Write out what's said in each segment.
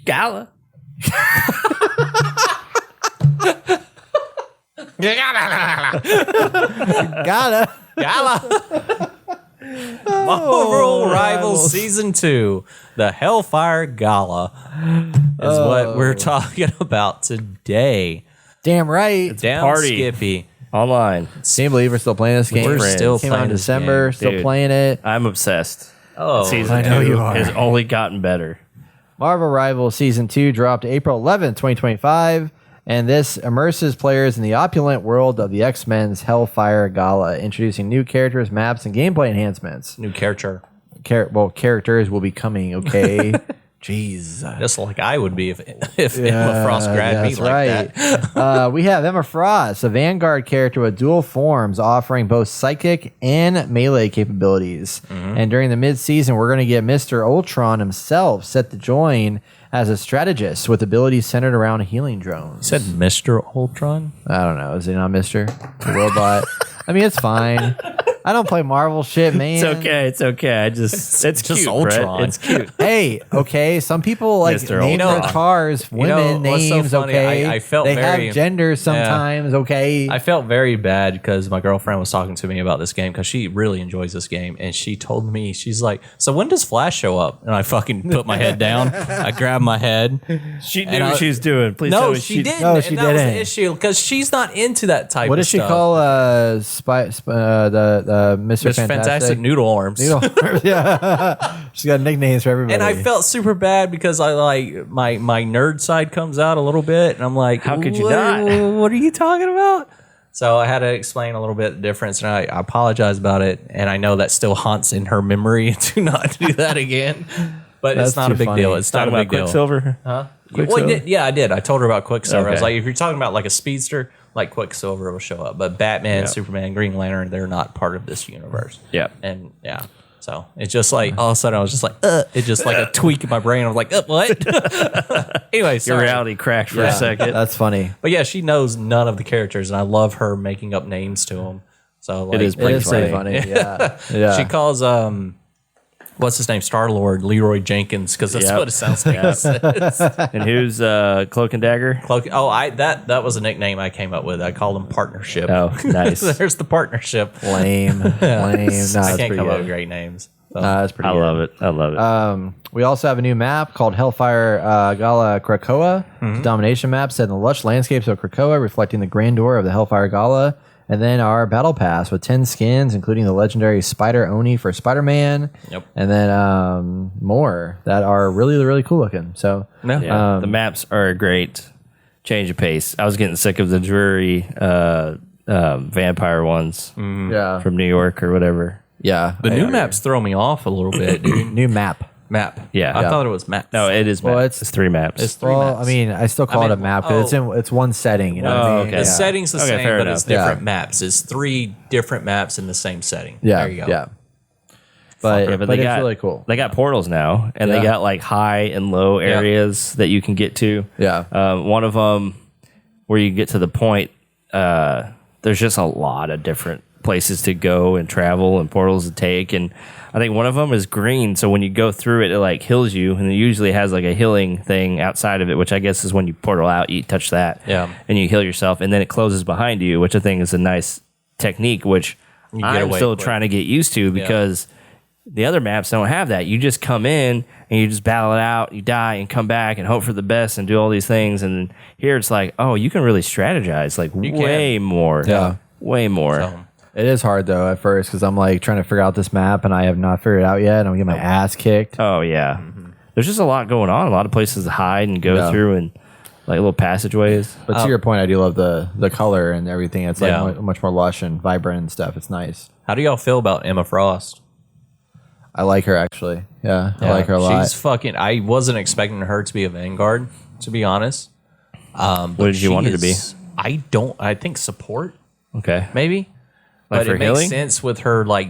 Gala. Gala. Marvel Rivals Season 2, the Hellfire Gala, is what we're talking about today. Damn right. Damn party. Skippy. Online. Can't believe we're still playing this game. We're still Came out playing in this December. game. Still Dude. playing it. I'm obsessed. Oh, Season I know 2 you are. has only gotten better. Marvel Rivals Season 2 dropped April 11th, 2025, and this immerses players in the opulent world of the X-Men's Hellfire Gala, introducing new characters, maps, and gameplay enhancements. new character. Characters will be coming, okay? Jeez. Just like I would be if Emma Frost grabbed me like that. We have Emma Frost, a Vanguard character with dual forms, offering both psychic and melee capabilities. And during the mid-season, we're going to get Mr. Ultron himself set to join as a strategist with abilities centered around healing drones. You said Mr. Ultron? I don't know. Is he not Mr. The robot? I mean, it's fine. I don't play Marvel shit, man. It's okay. It's okay. It's just cute, Ultron. Brett. It's cute. Hey, okay. Some people like Mr. name their Ultron. cars women what's so names. funny? Okay, I felt they very- have genders sometimes. Okay, I felt very bad because my girlfriend was talking to me about this game because she really enjoys this game. And she told me, she's like, so when does Flash show up? And I fucking put my head down. I grabbed my head. She knew And what she was doing. Please tell No, me she didn't. No, and she that was the didn't. issue because she's not into that type what of does she stuff. call the Mr. Mr. Fantastic Noodle Arms. Yeah, she's got nicknames for everybody. And I felt super bad because I like my nerd side comes out a little bit, and I'm like, How could you "What- not?" What are you talking about? So I had to explain a little bit the difference, and I apologize about it. And I know that still haunts in her memory to not do that again. But That's it's not too a big funny. deal. It's not talking a about big deal. Quicksilver. Huh? Quicksilver? Yeah, I did. I told her about Quicksilver. I was Okay. like, if you're talking about like a speedster, like Quicksilver will show up. But Batman, Yeah. Superman, Green Lantern, they're not part of this universe. Yeah. And yeah. So it's just like all of a sudden I was just like, it's just like a tweak in my brain. I was like, what? Anyway, Your sorry. reality cracked for a second. That's funny. But yeah, she knows none of the characters, and I love her making up names to them. So like, It is It pretty is pretty funny. funny. Yeah, yeah. She calls what's his name, Star-Lord, Leroy Jenkins, because that's Yep. what it sounds like. It says. And who's Cloak and Dagger? That was a nickname I came up with. I called them Partnership. Oh, nice. There's the partnership. lame. No, I that's can't pretty come up with good. great names. So. That's pretty I good. love it. I love it. We also have a new map called Hellfire Gala Krakoa. It's a domination map set in the lush landscapes of Krakoa, reflecting the grandeur of the Hellfire Gala. And then our battle pass with 10 skins, including the legendary Spider Oni for Spider-Man. Yep. And then more that are really, really cool looking. So Yeah, the maps are a great change of pace. I was getting sick of the dreary vampire ones yeah. from New York or whatever. Yeah. The new maps throw me off a little bit, dude. New map. Map. Yeah. I Yeah. thought it was maps. No, it is Well, maps. It's 3 maps. It's 3 Well, maps. I mean, I still call it a map because it's one setting. You know what I mean? okay. The setting's the Okay, same, fair but enough. it's different Yeah. maps. It's 3 different maps in the same setting. Yeah. There you go. Yeah. But, Yeah, but they it's got, really cool. They got portals now, and Yeah. they got like high and low areas that you can get to. Yeah. One of them where you get to the point, there's just a lot of different places to go and travel and portals to take. And I think one of them is green. So when you go through it, it like heals you. And it usually has like a healing thing outside of it, which I guess is when you portal out, you touch that. Yeah. And you heal yourself. And then it closes behind you, which I think is a nice technique, which get I'm away still quick. trying to get used to because the other maps don't have that. You just come in and you just battle it out, you die and come back and hope for the best and do all these things. And here it's like, oh, you can really strategize like way more. Yeah. Way more. So, It is hard though at first because I'm like trying to figure out this map and I have not figured it out yet. And I'm getting my ass kicked. Oh, yeah. There's just a lot going on. A lot of places to hide and go Yeah. through and like little passageways. But to your point, I do love the color and everything. It's like Yeah. much more lush and vibrant and stuff. It's nice. how do y'all feel about Emma Frost? I like her actually. Yeah, I like her a lot. She's fucking. I wasn't expecting her to be a Vanguard, to be honest. What did you want her to be? I think support, Okay. maybe. Like But for it makes healing? sense with her, like,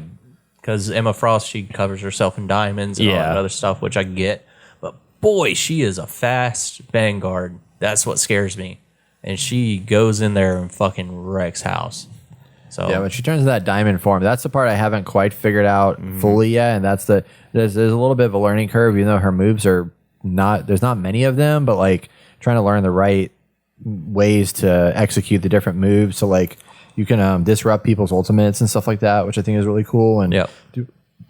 because Emma Frost, she covers herself in diamonds and all Yeah. that other stuff, which I get. But boy, she is a fast Vanguard. That's what scares me. And she goes in there and fucking wrecks house. So Yeah, when she turns into that diamond form, that's the part I haven't quite figured out fully yet. And that's there's a little bit of a learning curve, even though her moves are there's not many of them, but like trying to learn the right ways to execute the different moves. So like you can disrupt people's ultimates and stuff like that, which I think is really cool. And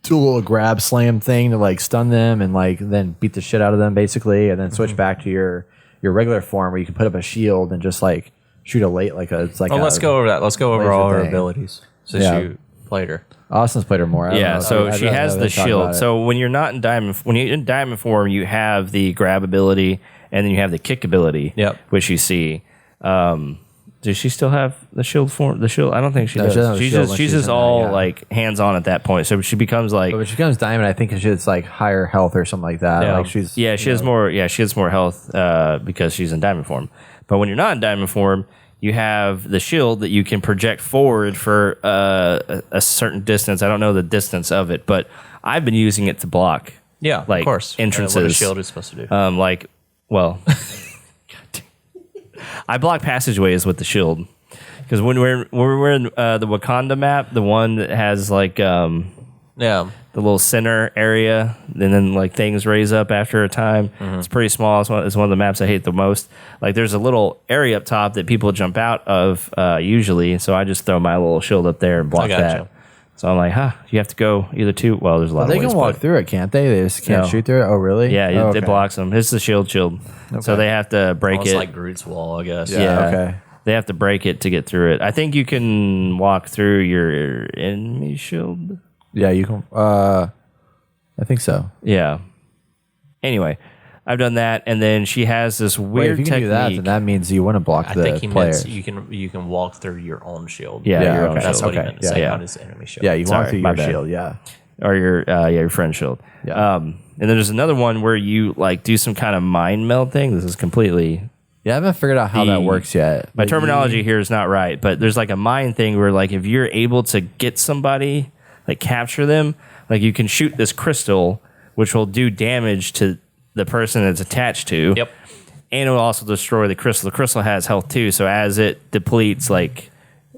do a little grab slam thing to like stun them and like then beat the shit out of them basically, and then switch back to your regular form where you can put up a shield and just like shoot a late like a. It's like let's go over that. Let's go over all her abilities since you played her. Austin's played her more. So she has the shield. So when you're not in diamond, when you're in diamond form, you have the grab ability and then you have the kick ability. Yep. Which you see. Does she still have the shield form? The shield? I don't think she does. She's just all like hands on at that point. So she becomes like. But when she becomes diamond, I think it's like higher health or something like that. Yeah. Like she has more. Yeah, she has more health because she's in diamond form. But when you're not in diamond form, you have the shield that you can project forward for a certain distance. I don't know the distance of it, but I've been using it to block. Yeah, like of course. Entrances. What a shield is supposed to do. I block passageways with the shield because when we're in the Wakanda map, the one that has like the little center area, and then like things raise up after a time. It's pretty small. It's one of the maps I hate the most. Like there's a little area up top that people jump out of usually, so I just throw my little shield up there and block that. So I'm like, you have to go either two. Well, there's a lot of ways. They can walk through it, can't they? They just can't shoot through it. Oh, really? Yeah, it blocks them. It's the shield. So they have to break Almost it. like Groot's wall, I guess. Yeah. Okay. They have to break it to get through it. I think you can walk through your enemy shield. Yeah, you can. I think so. Yeah. Anyway, I've done that, and then she has this weird if you can technique. do that, then that means you want to block I the think he players. meant you can walk through your own shield. Yeah, Yeah, your own okay. That's shield. what he meant to say, Yeah. not his enemy shield. Yeah, you walk through my your bad. shield. Yeah. Or your friend's shield. Yeah. And then there's another one where you like do some kind of mind meld thing. This is completely. Yeah, I haven't figured out how that works yet. My But terminology here is not right, but there's like a mind thing where like if you're able to get somebody, like capture them, like you can shoot this crystal, which will do damage to the person it's attached to. Yep. And it will also destroy the crystal. The crystal has health too, so as it depletes, like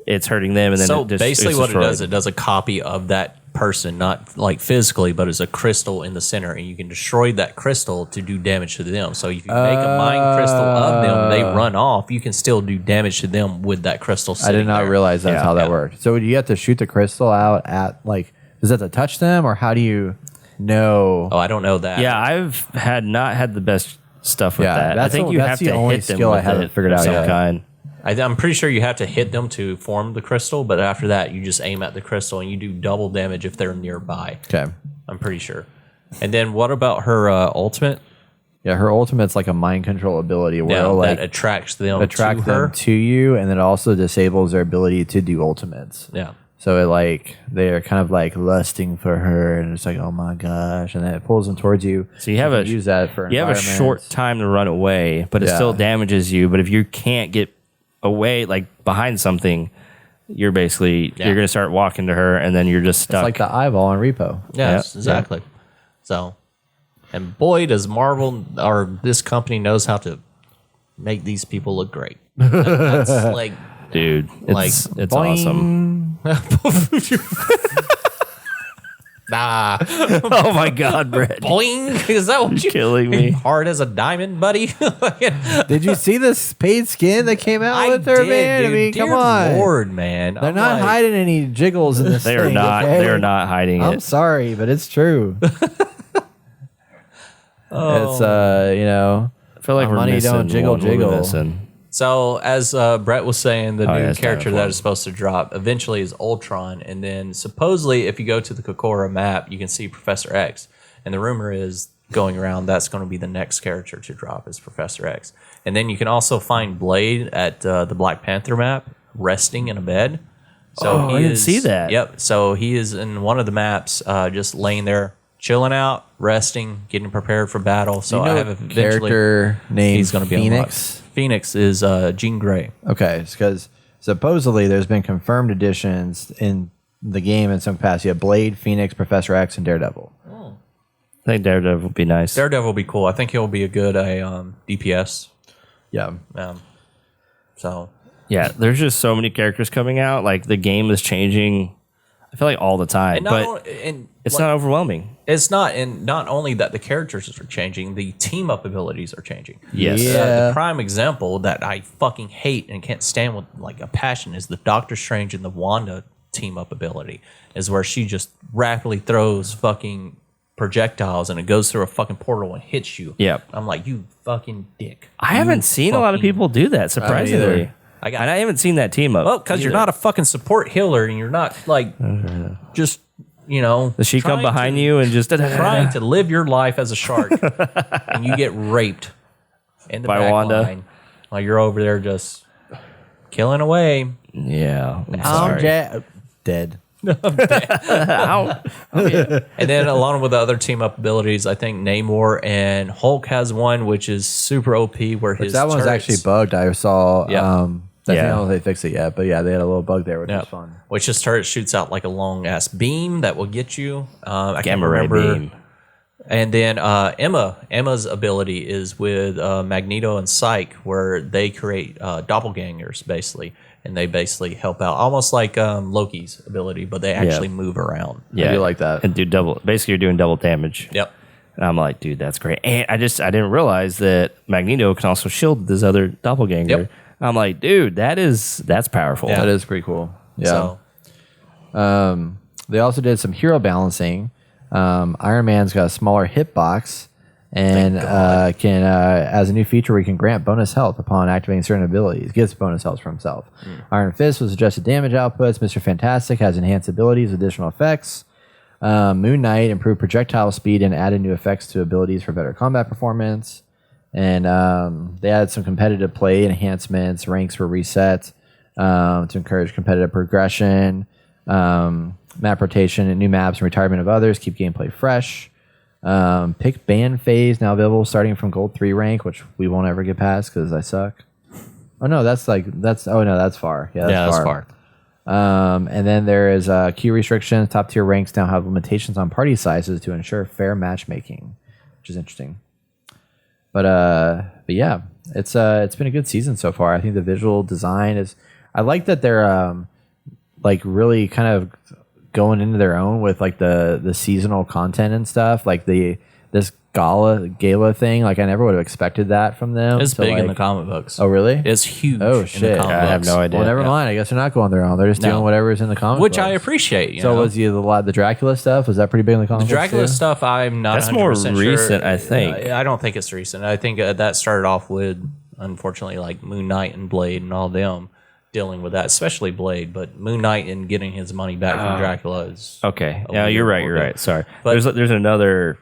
it's hurting them, and then So it just, basically, it's what it destroyed. does a copy of that person, not like physically, but as a crystal in the center, and you can destroy that crystal to do damage to them. So if you make a mind crystal of them, they run off. You can still do damage to them with that crystal. I did not realize that's how that Yeah. worked. So do you have to shoot the crystal out at like? Does that have to touch them, or how do you know? Oh, I don't know that. Yeah, I've not had the best stuff with Yeah, that. I that's think the- you that's have the to only hit them skill I with haven't it figured of out some yet. kind. I'm pretty sure you have to hit them to form the crystal, but after that, you just aim at the crystal and you do double damage if they're nearby. Okay. I'm pretty sure. And then what about her ultimate? Yeah, her ultimate's like a mind control ability where it'll that like attracts them attract to her. them to you, and it also disables their ability to do ultimates. Yeah. So it like they're kind of like lusting for her, and it's like, oh my gosh, and then it pulls them towards you. So you have can a use that for you have a environments. short time to run away, but it Yeah. still damages you. But if you can't get away, like behind something, you're basically you're gonna start walking to her, and then you're just It's stuck. like the eyeball on Repo. Yes, Yeah. exactly. So, and boy, does Marvel or this company knows how to make these people look great. That's like, Dude, it's Boing. awesome. nah, Oh my god, Brett, boing. Is that what you killing me. hard as a diamond, buddy? Did you see this paid skin that came out I with her, did, man? dude. I mean, Dear come on. Lord, man. They're not hiding any jiggles in this They are thing, not. okay? They are not hiding I'm it. sorry, but it's true. It's you know, I feel like My we're money missing don't jiggle, one we're jiggle. missing. So, as Brett was saying, the yeah, new it's character Diamond that Form. is supposed to drop eventually is Ultron. And then, supposedly, if you go to the Kokora map, you can see Professor X. And the rumor is going around that's going to be the next character to drop is Professor X. And then you can also find Blade at the Black Panther map, resting in a bed. So I didn't see that. Yep. So he is in one of the maps, just laying there, chilling out, resting, getting prepared for battle. So you know I have a eventually character named he's going to be Phoenix. unlocked. Phoenix is Jean Grey. Okay, because supposedly there's been confirmed additions in the game in some capacity of Blade, Phoenix, Professor X, and Daredevil. I think Daredevil would be nice. Daredevil will be cool. I think he'll be a good DPS. Yeah. So Yeah, there's just so many characters coming out. Like the game is changing. I feel like all the time. and But only, and It's not overwhelming. It's not, and not only that the characters are changing, the team up abilities are changing. Yes. Yeah. The prime example that I fucking hate and can't stand with like a passion is the Doctor Strange and the Wanda team up ability, is where she just rapidly throws fucking projectiles and it goes through a fucking portal and hits you. Yep. I'm like, you fucking dick. I haven't seen a lot of people do that, surprisingly. I haven't seen that team up. Well, because you're not a fucking support healer and you're not like just, Does she come trying behind to- you and just trying to live your life as a shark and you get raped in the By back Wanda? line while you're over there just killing away. Yeah. I'm I'm sorry. dead. Ow. And then along with the other team up abilities, I think Namor and Hulk has one which is super OP where his That one's turrets- actually bugged. I saw. Yeah. I don't Yeah. know if they fixed it yet, but yeah, they had a little bug there, which Yeah. was fun. Which his turret shoots out like a long ass beam that will get you. I can't Gamma ray remember. beam. And then Emma's ability is with Magneto and Psyche, where they create doppelgangers basically, and they basically help out, almost like Loki's ability, but they actually move around. Yeah. I do like that. And do double. Basically, you're doing double damage. Yep. And I'm like, dude, that's great. And I didn't realize that Magneto can also shield this other doppelganger. Yep. I'm like, dude, that's powerful. Yeah. That is pretty cool. Yeah. So, They also did some hero balancing. Iron Man's got a smaller hitbox and can, as a new feature, we can grant bonus health upon activating certain abilities. Gets bonus health for himself. Iron Fist was adjusted damage outputs. Mr. Fantastic has enhanced abilities, additional effects. Moon Knight improved projectile speed and added new effects to abilities for better combat performance. And they added some competitive play enhancements. Ranks were reset to encourage competitive progression. Map rotation and new maps and retirement of others keep gameplay fresh. Pick ban phase now available starting from gold 3 rank, which we won't ever get past because I suck. Oh no, that's far. Yeah, that's far. And then there is queue restrictions. Top tier ranks now have limitations on party sizes to ensure fair matchmaking, which is interesting. But yeah, it's been a good season so far. I think the visual design is. I like that they're like really kind of going into their own with like the seasonal content and stuff. Like this gala thing. Like I never would have expected that from them. it's So, big in like- the comic books. Oh really? It's huge. Oh, in shit. the comic I have books. no idea. Well, never mind. I guess they're not going their own. They're just No. doing whatever's in the comic Which I books. appreciate. So was the Dracula stuff? Was that pretty big in the comic books? Dracula too? stuff, I'm not. That's more 100% recent, sure. I think. I don't think it's recent. I think that started off with, unfortunately, like Moon Knight and Blade and all them dealing with that, especially Blade. But Moon Knight and getting his money back from Dracula is Okay. a Yeah, weird you're right. ordeal. Sorry. But- There's another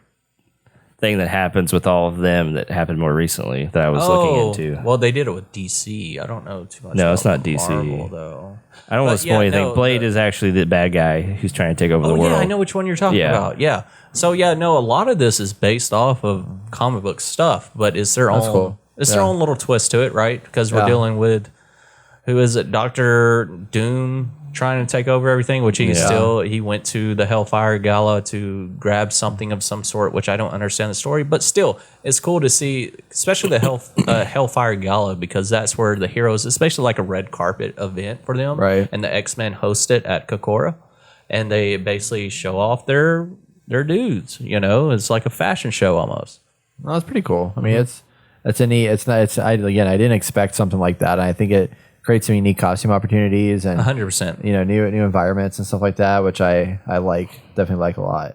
thing that happens with all of them that happened more recently that I was looking into. Well, they did it with DC. I don't know too much. No, about it's not DC. Marvel, though. I don't want But to spoil yeah, anything. no, Blade is actually the bad guy who's trying to take over the Oh world. yeah, I know which one you're talking Yeah. about. Yeah. So yeah, no, a lot of this is based off of comic book stuff, but it's their own. cool. It's their Yeah. own little twist to it, right? Because we're Yeah. dealing with who is it, Doctor Doom, trying to take over everything. Which he went to the Hellfire Gala to grab something of some sort, which I don't understand the story, but still, it's cool to see, especially the Hellfire Gala, because that's where the heroes, it's basically like a red carpet event for them, Right. And the X-Men host it at Kokora, and they basically show off their dudes. It's like a fashion show almost. No, it's pretty cool. I mean, it's a neat. I didn't expect something like that. And I think it creates some unique costume opportunities and 100%. new environments and stuff like that, which I definitely like a lot.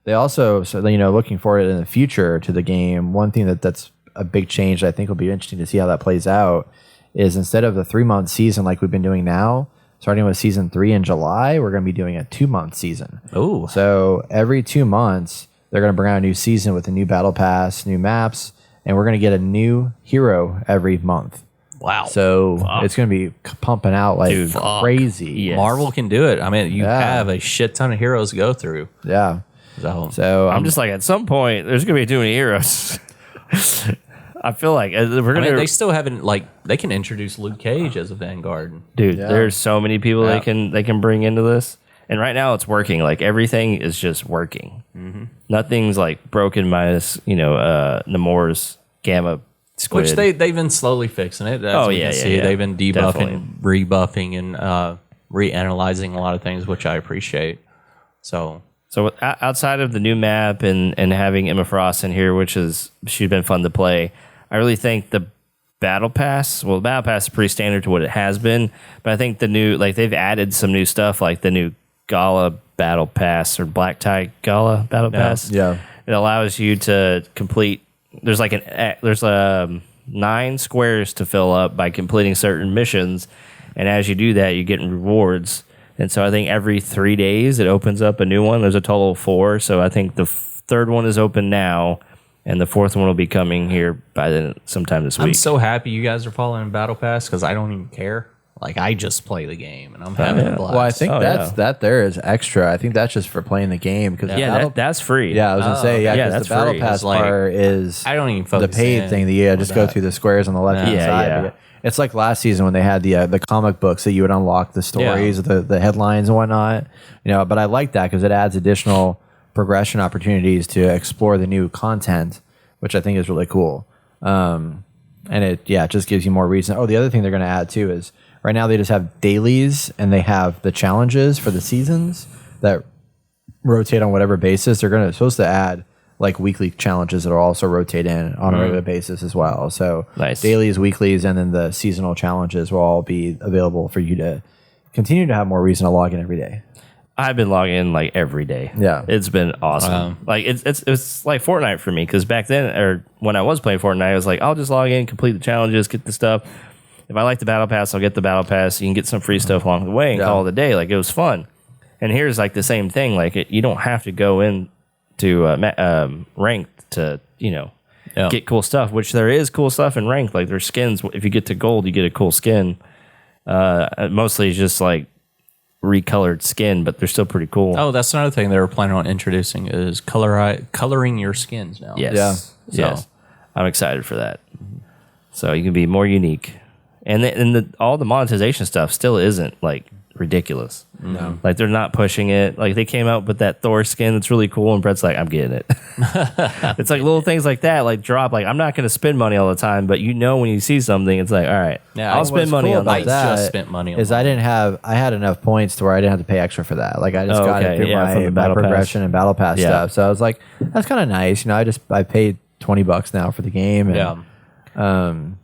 They also, looking forward in the future to the game, one thing that's a big change that I think will be interesting to see how that plays out is instead of the 3-month season like we've been doing now, starting with season 3 in July, we're going to be doing a 2-month season. Ooh. So every 2 months, they're going to bring out a new season with a new battle pass, new maps, and we're going to get a new hero every month. Wow. So it's going to be pumping out like Dude, crazy. Yes. Marvel can do it. I mean, you Yeah. have a shit ton of heroes to go through. Yeah. So I'm just like, at some point, there's going to be too many heroes. I feel like we're I going mean, they to. still haven't, they can introduce Luke Cage as a Vanguard. Dude, Yeah. there's so many people Yeah. they can bring into this. And right now it's working. Like everything is just working. Mm-hmm. Nothing's like broken minus, Namor's gamma squid. Which they've been slowly fixing it. As we can see. yeah. They've been debuffing, Definitely. rebuffing, and reanalyzing a lot of things, which I appreciate. So outside of the new map and having Emma Frost in here, she's been fun to play, I really think the Battle Pass, the Battle Pass is pretty standard to what it has been, but I think the new, like they've added some new stuff, like the new Gala Battle Pass or Black Tie Gala Battle Pass. Yeah. It allows you to complete, there's 9 squares to fill up by completing certain missions, and as you do that, you get rewards. And so I think every 3 days it opens up a new one. There's a total of 4, so I think the third one is open now, and the fourth one will be coming here by sometime this week. I'm so happy you guys are following Battle Pass because I don't even care. Like, I just play the game and I'm having a blast. Well, I think that there is extra. I think that's just for playing the game. Cause that's free. Yeah, I was gonna say, because that's the Battle free. Pass Like, part is I don't even the focus paid in thing that you just go that. through the squares on the left hand Yeah, side. yeah. It's like last season when they had the comic books that you would unlock the stories, the headlines and whatnot. But I like that because it adds additional progression opportunities to explore the new content, which I think is really cool. And it just gives you more reason. Oh, the other thing they're going to add too is right now they just have dailies and they have the challenges for the seasons that rotate on whatever basis. They're supposed to add like weekly challenges that will also rotate in on a regular basis as well. So Nice. dailies, weeklies, and then the seasonal challenges will all be available for you to continue to have more reason to log in every day. I've been logging in like every day. Yeah. It's been awesome. Like it's like Fortnite for me, because back then, or when I was playing Fortnite, I was like, I'll just log in, complete the challenges, get the stuff. If I like the Battle Pass, I'll get the Battle Pass. You can get some free stuff along the way and call it a day. Like, it was fun. And here's like the same thing. Like, you don't have to go in to ranked to get cool stuff. Which there is cool stuff in ranked. Like, there's skins. If you get to gold, you get a cool skin. Mostly it's just like recolored skin, but they're still pretty cool. Oh, that's another thing they were planning on introducing is coloring your skins now. Yes. Yeah. Yes. I'm excited for that. So you can be more unique. And all the monetization stuff still isn't like ridiculous. No. Like, they're not pushing it. Like, they came out with that Thor skin that's really cool, and Brett's like, I'm getting it. It's like little things like that, like drop. Like, I'm not going to spend money all the time, but when you see something, it's like, all right, Yeah, I'll spend money on about that. I just spent money on is I had enough points to where I didn't have to pay extra for that. Like, I just got it through from the my Battle Pass. progression and Battle Pass stuff. So I was like, that's kind of nice. I paid $20 now for the game. And, well,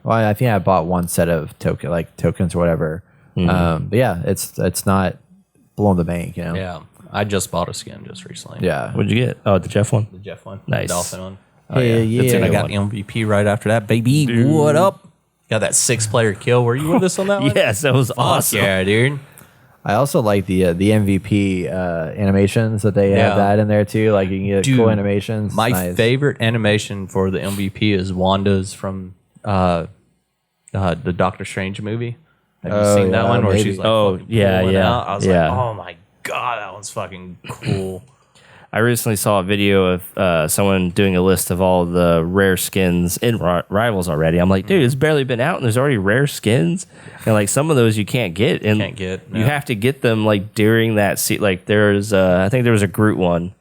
I think I bought one set of tokens or whatever. But yeah, it's not blowing the bank, Yeah. I just bought a skin just recently. Yeah. What'd you get? Oh, the Jeff one? The Jeff one. Nice. The Dolphin one. Yeah. I got MVP right after that. Baby, what up? Got that 6-player kill. Were you with us on that one? Yes, that was awesome. Yeah, dude. I also like the MVP animations that they have that in there too. Like, you can get cool animations. My Nice. favorite animation for the MVP is Wanda's from the Doctor Strange movie. Have you seen that one where maybe. she's like, fucking yeah. pulling out? I was Yeah. like, oh my god, that one's fucking cool. I recently saw a video of someone doing a list of all the rare skins in Rivals already. I'm like, dude, it's barely been out and there's already rare skins. And like, some of those you can't get. And you have to get them like during that like, there's I think there was a Groot one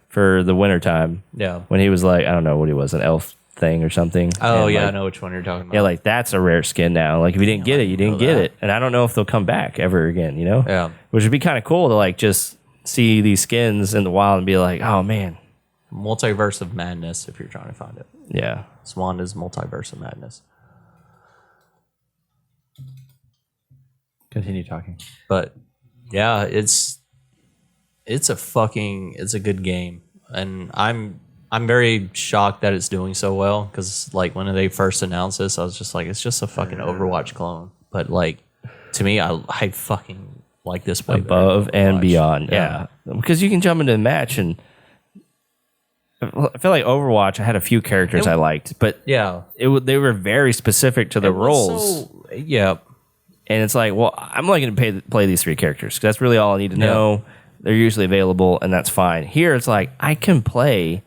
for the wintertime. Yeah. When he was like, I don't know what he was, an elf thing or something. Oh And, yeah, like, I know which one you're talking about. yeah, like, that's a rare skin now. Like, if you didn't get it, you didn't get that. it. And I don't know if they'll come back ever again, Yeah. Which would be kind of cool to like just see these skins in the wild and be like, oh man. Multiverse of Madness, if you're trying to find it. Yeah. Wanda's Multiverse of Madness. Continue talking. But yeah, it's a good game, and I'm very shocked that it's doing so well, because like when they first announced this, I was just like, it's just a fucking Overwatch clone. But like, to me, I fucking like this way Above better than and Overwatch. beyond. Yeah. Because you can jump into a match, and I feel like Overwatch, I had a few characters I liked, but Yeah. they were very specific to the roles. Yeah. And it's like, well, I'm only going to play these 3 characters, because that's really all I need to know. They're usually available, and that's fine. Here, it's like, I can play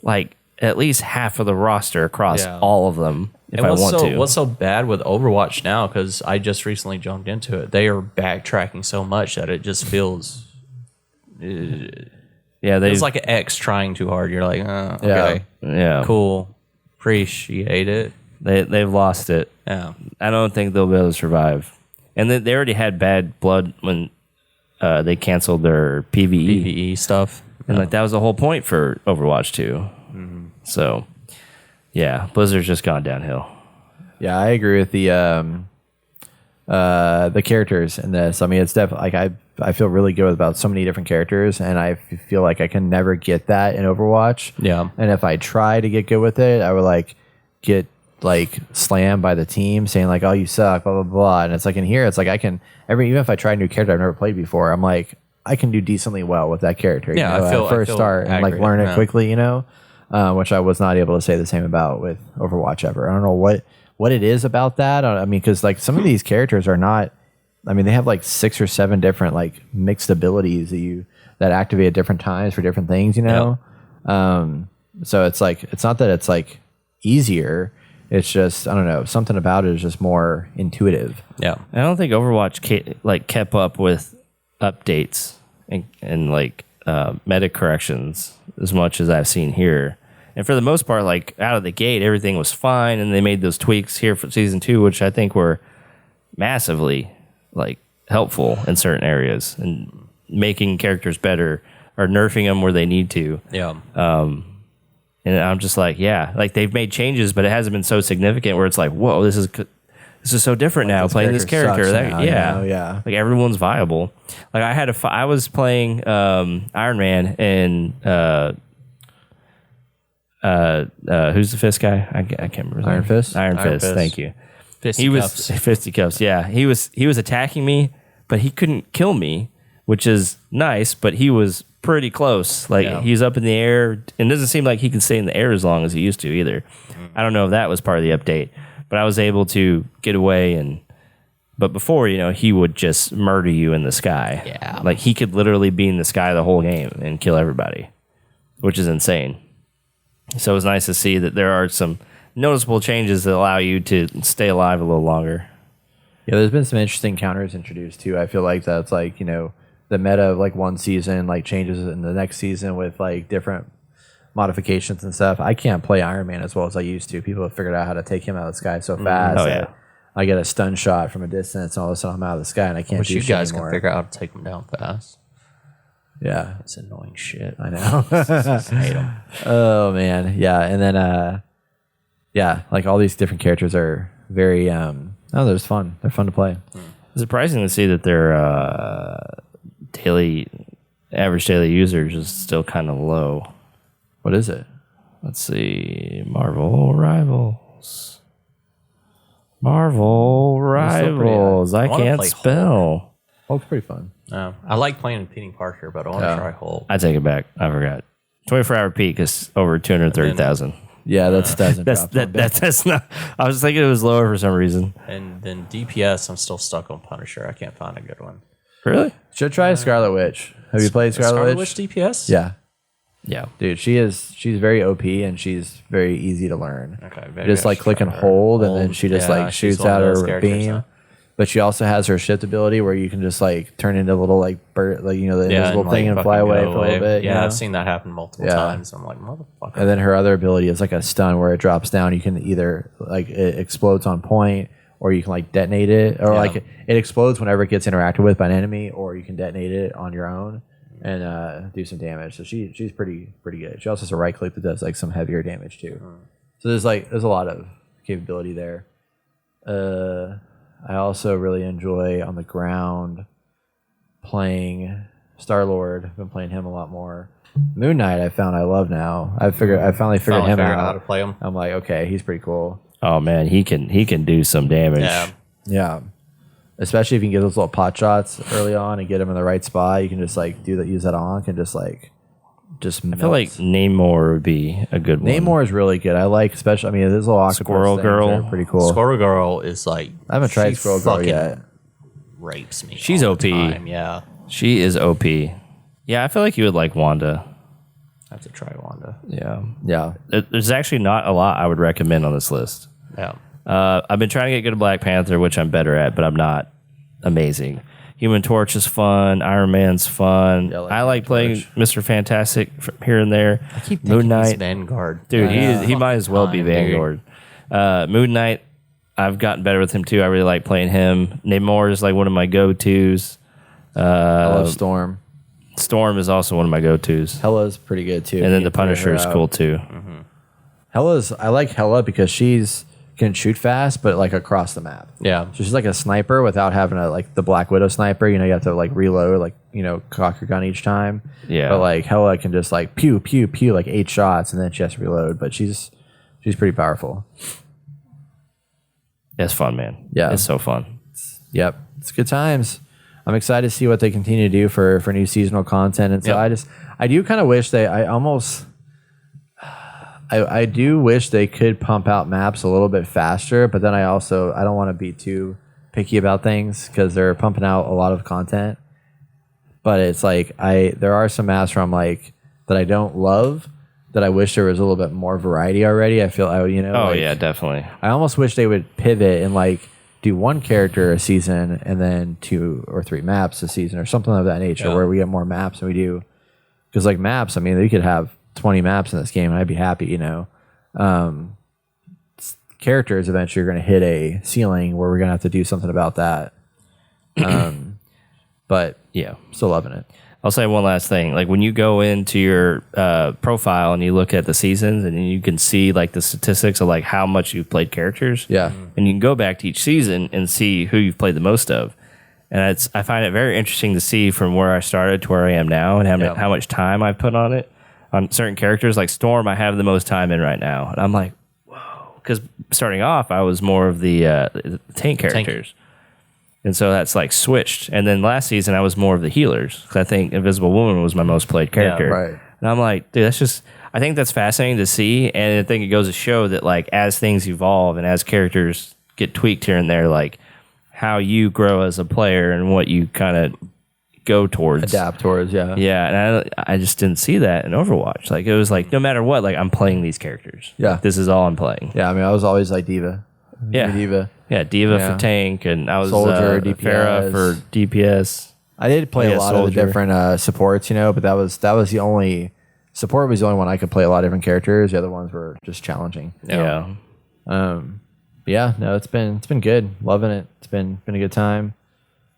like at least half of the roster across all of them if I want to. What's so bad with Overwatch now, because I just recently jumped into it, they are backtracking so much that it just feels... Yeah, it's like an X trying too hard. You're like, okay, yeah, cool, appreciate it. They've lost it. Yeah. I don't think they'll be able to survive. And they already had bad blood when they canceled their PvE. PvE stuff. And like that was the whole point for Overwatch 2. So yeah, Blizzard's just gone downhill. Yeah, I agree with the characters in this. I mean, it's definitely like I feel really good about so many different characters, and I feel like I can never get that in Overwatch. Yeah. And if I try to get good with it, I would like get like slammed by the team saying like, "Oh, you suck," blah blah blah. And it's like in here, it's like I can even if I try a new character I've never played before, I'm like I can do decently well with that character. Yeah, you know, I feel at first start and like accurate, learn it yeah. quickly. You know, which I was not able to say the same about with Overwatch ever. I don't know what it is about that. I mean, because like some of these characters are not. I mean, they have like 6 or 7 different like mixed abilities that activate at different times for different things. You know, so it's like it's not that it's like easier. It's just I don't know, something about it is just more intuitive. Yeah. I don't think Overwatch kept up with updates and like meta corrections as much as I've seen here. And for the most part, like out of the gate, everything was fine, and they made those tweaks here for season 2, which I think were massively like helpful in certain areas and making characters better or nerfing them where they need to. Yeah. And I'm just like, yeah, like they've made changes, but it hasn't been so significant where it's like, whoa, this is so different now. Playing this character, now, yeah, you know? Yeah. like everyone's viable. Like I was playing Iron Man and who's the fist guy? I can't remember. Iron Fist? Iron Fist. Fist. Thank you. Fisticuffs. Fisticuffs. Yeah, he was attacking me, but he couldn't kill me, which is nice. But he was pretty close. Like Yeah. he's up in the air, and it doesn't seem like he can stay in the air as long as he used to either. I don't know if that was part of the update, but I was able to get away But before, you know, he would just murder you in the sky. Yeah. Like he could literally be in the sky the whole game and kill everybody, which is insane. So it was nice to see that there are some noticeable changes that allow you to stay alive a little longer. Yeah, there's been some interesting counters introduced too. I feel like that's like, you know, the meta of like one season like changes in the next season with like different modifications and stuff. I can't play Iron Man as well as I used to. People have figured out how to take him out of the sky so fast. Oh, that yeah. I get a stun shot from a distance and all of a sudden I'm out of the sky and I can't Wish do you shit guys anymore. can figure out how to take them down fast. Yeah, It's annoying shit. I know. Hate them. Oh man, yeah, and then yeah, like all these different characters are very they're just fun. They're fun to play. It's surprising to see that their average daily users is still kind of low. What is it? Let's see, Marvel Rivals. Marvel still pretty, Rivals. I wanna can't play spell. Hulk's pretty fun. I like playing Peter Parker, but I want to Yeah. try Hulk. I take it back. I forgot. 24-hour peak is over 230,000. Yeah, that's That's not. I was thinking it was lower for some reason. And then DPS, I'm still stuck on Punisher. I can't find a good one. Really? Should try Scarlet Witch. Have you played Scarlet Witch? DPS? Yeah, Yeah. dude, she's very OP and she's very easy to learn. Okay. You just like click and hold, and then she just like she's shoots one of out those her characters, beam. huh? But she also has her shift ability where you can just like turn into a little like bird, like you know the Yeah, invisible and, thing like, and fly fucking away go for a little bit. you Yeah, know? I've seen that happen multiple Yeah. times. I'm like, motherfucker. And then her other ability is like a stun where it drops down. You can either like it explodes on point, or you can like detonate it, or Yeah. like it explodes whenever it gets interacted with by an enemy, or you can detonate it on your own and do some damage. So she's pretty good. She also has a right click that does like some heavier damage too. So there's a lot of capability there. I also really enjoy on the ground playing Star-Lord. I've been playing him a lot more. Moon Knight I found I love now. I finally figured him out how out. to play him. I'm like, okay, he's pretty cool. Oh man, he can do some damage. Yeah. Yeah. Especially if you can get those little pot shots early on and get him in the right spot. You can just like use that onk and just I feel like Namor would be a good one. Namor is really good. I like especially those little octopus Squirrel things Girl. are pretty cool. Squirrel Girl is like. I haven't tried she Squirrel Girl fucking yet. Rapes me. She's all OP. the time. Yeah. She is OP. Yeah, I feel like you would like Wanda. I have to try Wanda. Yeah. Yeah. There's actually not a lot I would recommend on this list. Yeah. I've been trying to get good at Black Panther, which I'm better at, but I'm not amazing. Human Torch is fun. Iron Man's fun. Yeah, I like playing Mr. Fantastic here and there. I keep Moon thinking Knight. he's Vanguard. Dude, Yeah. he might as well be Time, dude. Vanguard. Moon Knight, I've gotten better with him too. I really like playing him. Namor is like one of my go-tos. I love Storm. Storm is also one of my go-tos. Hella's pretty good too. And then the Punisher is cool too. I like Hella because she's can shoot fast, but like across the map. Yeah. So she's like a sniper without having a like the Black Widow sniper. You know, you have to like reload, like cock your gun each time. Yeah. But like Hella can just like pew pew pew like 8 shots, and then she has to reload. But she's pretty powerful. It's fun, man. Yeah. It's so fun. Yep, it's good times. I'm excited to see what they continue to do for new seasonal content. And so I do kind of wish I do wish they could pump out maps a little bit faster, but then I don't want to be too picky about things because they're pumping out a lot of content. But it's like there are some maps where I'm like that I don't love, that I wish there was a little bit more variety already. I feel Yeah, definitely. I almost wish they would pivot and like do one character a season and then 2 or 3 maps a season or something of that nature, where we get more maps than we do. Because like maps, I mean, you could have 20 maps in this game and I'd be happy, Characters eventually are going to hit a ceiling where we're going to have to do something about that. But yeah, still loving it. I'll say one last thing. Like when you go into your profile and you look at the seasons, and you can see like the statistics of like how much you've played characters. Yeah. And you can go back to each season and see who you've played the most of. And I find it very interesting to see from where I started to where I am now, and how much time I've put on it. On certain characters like Storm, I have the most time in right now. And I'm like, whoa. Because starting off, I was more of the tank characters. And so that's like switched. And then last season, I was more of the healers. Because I think Invisible Woman was my most played character. Yeah, right. And I'm like, dude, I think that's fascinating to see. And I think it goes to show that like as things evolve and as characters get tweaked here and there, like how you grow as a player and what you kind of go towards. Adapt towards, yeah. Yeah, and I just didn't see that in Overwatch. Like it was like no matter what, like I'm playing these characters. Yeah. Like, this is all I'm playing. Yeah, I mean, I was always like Diva. Yeah. Diva. Yeah, Diva for tank, and I was Soldier, DPS. Pharah for DPS. I did play a lot of the Soldier. different supports, but that was the only support was the only one I could play a lot of different characters. The other ones were just challenging. Yeah. Yeah, no, it's been good. Loving it. It's been a good time.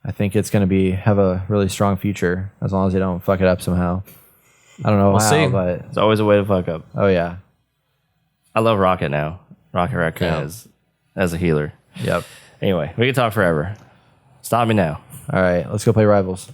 I think it's going to have a really strong future as long as they don't fuck it up somehow. I don't know how, see. but It's always a way to fuck up. oh yeah. I love Rocket now. Rocket Raccoon Yeah. as a healer. Yep. Anyway, we can talk forever. Stop me now. All right, let's go play Rivals.